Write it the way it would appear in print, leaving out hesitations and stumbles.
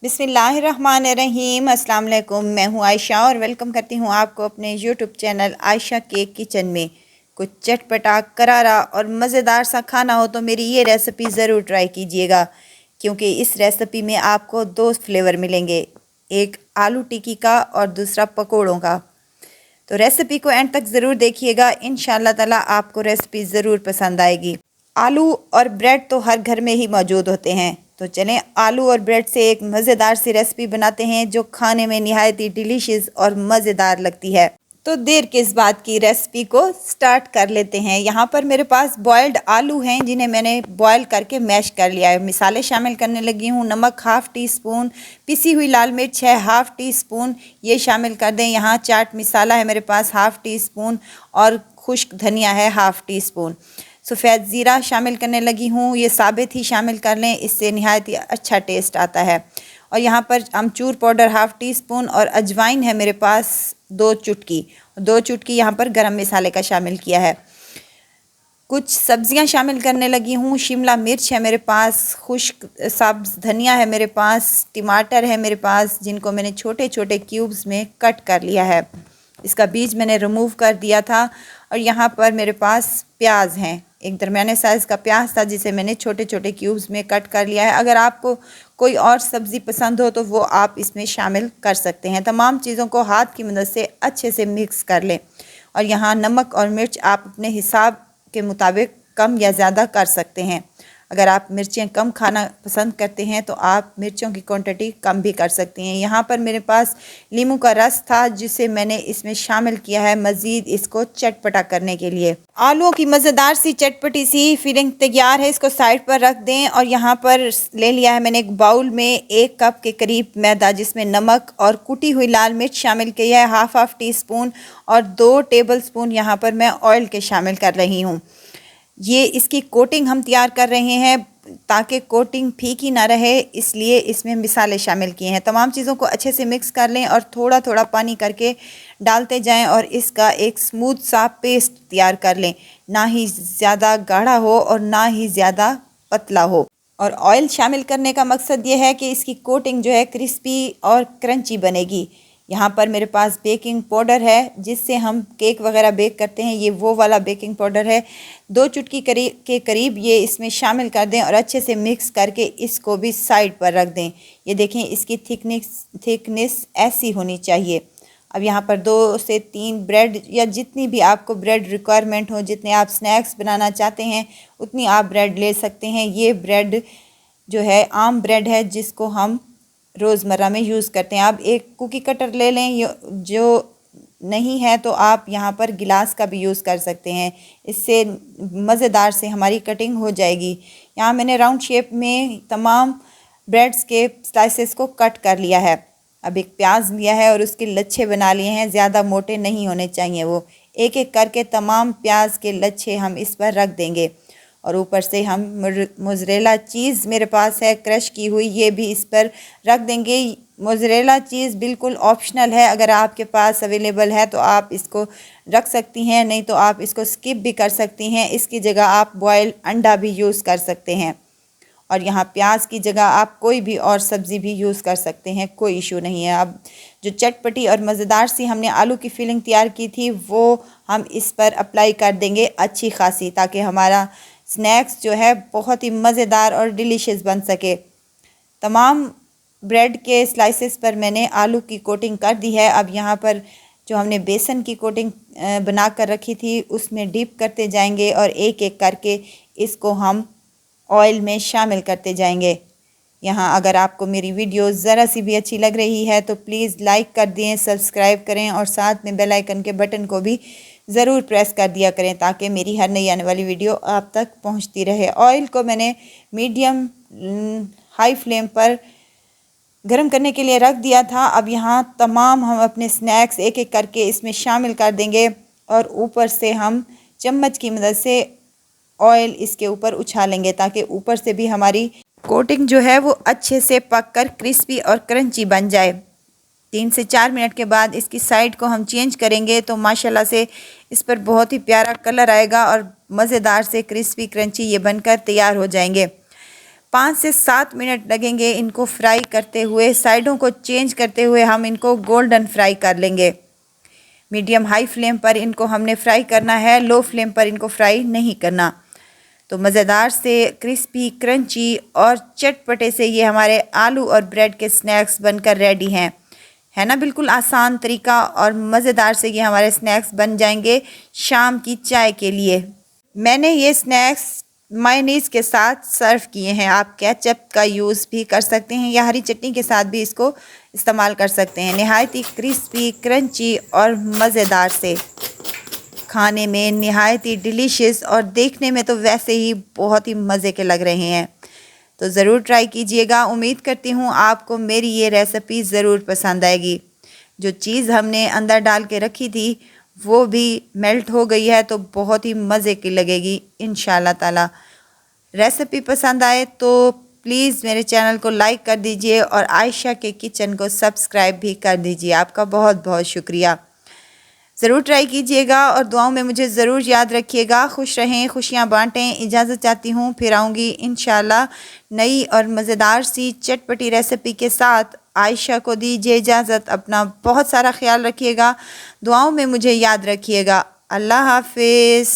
बिस्मिल्लाहिर्रहमानिर्रहीम। अस्सलाम वालेकुम। मैं हूँ आयशा और वेलकम करती हूँ आपको अपने YouTube channel Ayesha cake kitchen में। कुछ चटपटा करारा और मज़ेदार सा खाना हो तो मेरी ये रेसिपी ज़रूर ट्राई कीजिएगा, क्योंकि इस रेसिपी में आपको दो फ्लेवर मिलेंगे, एक आलू टिक्की का और दूसरा पकोड़ों का। तो रेसिपी को एंड तक ज़रूर देखिएगा, इंशाअल्लाह ताला आपको रेसिपी ज़रूर पसंद आएगी। आलू और ब्रेड तो हर घर में ही मौजूद होते हैं, तो चलें आलू और ब्रेड से एक मज़ेदार सी रेसिपी बनाते हैं जो खाने में निहायत ही डिलीशियस और मज़ेदार लगती है। तो देर किस बात की, रेसिपी को स्टार्ट कर लेते हैं। यहाँ पर मेरे पास बॉयल्ड आलू हैं जिन्हें मैंने बॉयल करके मैश कर लिया है। मिसाले शामिल करने लगी हूँ। नमक हाफ़ टी स्पून, पिसी हुई लाल मिर्च है हाफ़ टी स्पून, ये शामिल कर दें। यहाँ चाट मसाला है मेरे पास हाफ़ टी स्पून और खुश्क धनिया है हाफ़ टी स्पून। सफ़ेद ज़ीरा शामिल करने लगी हूँ, ये साबित ही शामिल कर लें, इससे निहायत ही अच्छा टेस्ट आता है। और यहाँ पर अमचूर पाउडर हाफ़ टी स्पून और अजवाइन है मेरे पास 2 चुटकी यहाँ पर गरम मसाले का शामिल किया है। कुछ सब्जियां शामिल करने लगी हूँ। शिमला मिर्च है मेरे पास, खुश्क सब्ज़ धनिया है मेरे पास, टमाटर है मेरे पास जिनको मैंने छोटे छोटे क्यूब्स में कट कर लिया है, इसका बीज मैंने रिमूव कर दिया था। और यहाँ पर मेरे पास प्याज हैं, एक दरमियाने साइज़ का प्याज था जिसे मैंने छोटे छोटे क्यूब्स में कट कर लिया है। अगर आपको कोई और सब्ज़ी पसंद हो तो वो आप इसमें शामिल कर सकते हैं। तमाम चीज़ों को हाथ की मदद से अच्छे से मिक्स कर लें। और यहाँ नमक और मिर्च आप अपने हिसाब के मुताबिक कम या ज़्यादा कर सकते हैं। अगर आप मिर्चें कम खाना पसंद करते हैं तो आप मिर्चों की क्वांटिटी कम भी कर सकती हैं। यहाँ पर मेरे पास नींबू का रस था जिसे मैंने इसमें शामिल किया है मज़ीद इसको चटपटा करने के लिए। आलूओं की मज़ेदार सी चटपटी सी फिलिंग तैयार है, इसको साइड पर रख दें। और यहाँ पर ले लिया है मैंने एक बाउल में 1 कप के करीब मैदा, जिसमें नमक और कुटी हुई लाल मिर्च शामिल किया है हाफ़ टी स्पून और 2 टेबल स्पून यहाँ पर मैं ऑयल के शामिल कर रही हूँ। ये इसकी कोटिंग हम तैयार कर रहे हैं ताकि कोटिंग फीकी ना रहे, इसलिए इसमें मिसाले शामिल किए हैं। तमाम चीज़ों को अच्छे से मिक्स कर लें और थोड़ा थोड़ा पानी करके डालते जाएं और इसका एक स्मूथ सा पेस्ट तैयार कर लें, ना ही ज़्यादा गाढ़ा हो और ना ही ज़्यादा पतला हो। और ऑयल शामिल करने का मकसद ये है कि इसकी कोटिंग जो है क्रिस्पी और क्रंची बनेगी। यहाँ पर मेरे पास बेकिंग पाउडर है जिससे हम केक वगैरह बेक करते हैं, ये वो वाला बेकिंग पाउडर है। 2 चुटकी के करीब ये इसमें शामिल कर दें और अच्छे से मिक्स करके इसको भी साइड पर रख दें। ये देखें इसकी थिकनेस ऐसी होनी चाहिए। अब यहाँ पर 2 से 3 ब्रेड या जितनी भी आपको ब्रेड रिक्वायरमेंट हो, जितने आप स्नैक्स बनाना चाहते हैं उतनी आप ब्रेड ले सकते हैं। ये ब्रेड जो है आम ब्रेड है जिसको हम रोज़मर्रा में यूज़ करते हैं। आप एक कुकी कटर ले लें, जो नहीं है तो आप यहाँ पर गिलास का भी यूज़ कर सकते हैं, इससे मज़ेदार से हमारी कटिंग हो जाएगी। यहाँ मैंने राउंड शेप में तमाम ब्रेड्स के स्लाइसेस को कट कर लिया है। अब एक प्याज लिया है और उसके लच्छे बना लिए हैं, ज़्यादा मोटे नहीं होने चाहिए वो। एक एक करके तमाम प्याज के लच्छे हम इस पर रख देंगे और ऊपर से हम मोज़रेला चीज़ मेरे पास है क्रश की हुई, ये भी इस पर रख देंगे। मोज़रेला चीज़ बिल्कुल ऑप्शनल है, अगर आपके पास अवेलेबल है तो आप इसको रख सकती हैं, नहीं तो आप इसको स्किप भी कर सकती हैं। इसकी जगह आप बॉयल अंडा भी यूज़ कर सकते हैं और यहाँ प्याज की जगह आप कोई भी और सब्ज़ी भी यूज़ कर सकते हैं, कोई इशू नहीं है। अब जो चटपटी और मज़ेदार सी हमने आलू की फिलिंग तैयार की थी वो हम इस पर अप्लाई कर देंगे अच्छी खासी, ताकि हमारा स्नैक्स जो है बहुत ही मज़ेदार और डिलीशियस बन सके। तमाम ब्रेड के स्लाइसेस पर मैंने आलू की कोटिंग कर दी है। अब यहाँ पर जो हमने बेसन की कोटिंग बना कर रखी थी उसमें डिप करते जाएंगे और एक एक करके इसको हम ऑयल में शामिल करते जाएंगे। यहाँ अगर आपको मेरी वीडियो ज़रा सी भी अच्छी लग रही है तो प्लीज़ लाइक कर दें, सब्सक्राइब करें और साथ में बेल आइकन के बटन को भी ज़रूर प्रेस कर दिया करें ताकि मेरी हर नई आने वाली वीडियो आप तक पहुंचती रहे। ऑयल को मैंने मीडियम हाई फ्लेम पर गर्म करने के लिए रख दिया था। अब यहाँ तमाम हम अपने स्नैक्स एक एक करके इसमें शामिल कर देंगे और ऊपर से हम चम्मच की मदद से ऑयल इसके ऊपर उछालेंगे ताकि ऊपर से भी हमारी कोटिंग जो है वो अच्छे से पककर क्रिस्पी और क्रंची बन जाए। 3 से 4 मिनट के बाद इसकी साइड को हम चेंज करेंगे तो माशाल्लाह से इस पर बहुत ही प्यारा कलर आएगा और मज़ेदार से क्रिस्पी क्रंची ये बनकर तैयार हो जाएंगे। 5 से 7 मिनट लगेंगे इनको फ्राई करते हुए। साइडों को चेंज करते हुए हम इनको गोल्डन फ्राई कर लेंगे। मीडियम हाई फ्लेम पर इनको हमने फ्राई करना है, लो फ्लेम पर इनको फ्राई नहीं करना। तो मज़ेदार से क्रिस्पी क्रंची और चटपटे से ये हमारे आलू और ब्रेड के स्नैक्स बनकर रेडी हैं, है ना। बिल्कुल आसान तरीका और मज़ेदार से ये हमारे स्नैक्स बन जाएंगे शाम की चाय के लिए। मैंने ये स्नैक्स मायोनीज़ के साथ सर्व किए हैं। आप केचप का यूज़ भी कर सकते हैं या हरी चटनी के साथ भी इसको इस्तेमाल कर सकते हैं। नहायत ही क्रिस्पी क्रंची और मज़ेदार से, खाने में नहायत ही डिलीशियस और देखने में तो वैसे ही बहुत ही मज़े के लग रहे हैं। तो ज़रूर ट्राई कीजिएगा। उम्मीद करती हूँ आपको मेरी ये रेसिपी ज़रूर पसंद आएगी। जो चीज़ हमने अंदर डाल के रखी थी वो भी मेल्ट हो गई है, तो बहुत ही मज़े की लगेगी इंशाल्लाह ताला। रेसिपी पसंद आए तो प्लीज़ मेरे चैनल को लाइक कर दीजिए और आयशा के किचन को सब्सक्राइब भी कर दीजिए। आपका बहुत बहुत शुक्रिया। ज़रूर ट्राई कीजिएगा और दुआओं में मुझे ज़रूर याद रखिएगा। खुश रहें, खुशियाँ बांटें। इजाज़त चाहती हूँ, फिर आऊँगी इंशाल्लाह नई और मज़ेदार सी चटपटी रेसिपी के साथ। आयशा को दीजिए इजाज़त। अपना बहुत सारा ख्याल रखिएगा, दुआओं में मुझे याद रखिएगा। अल्लाह हाफिज़।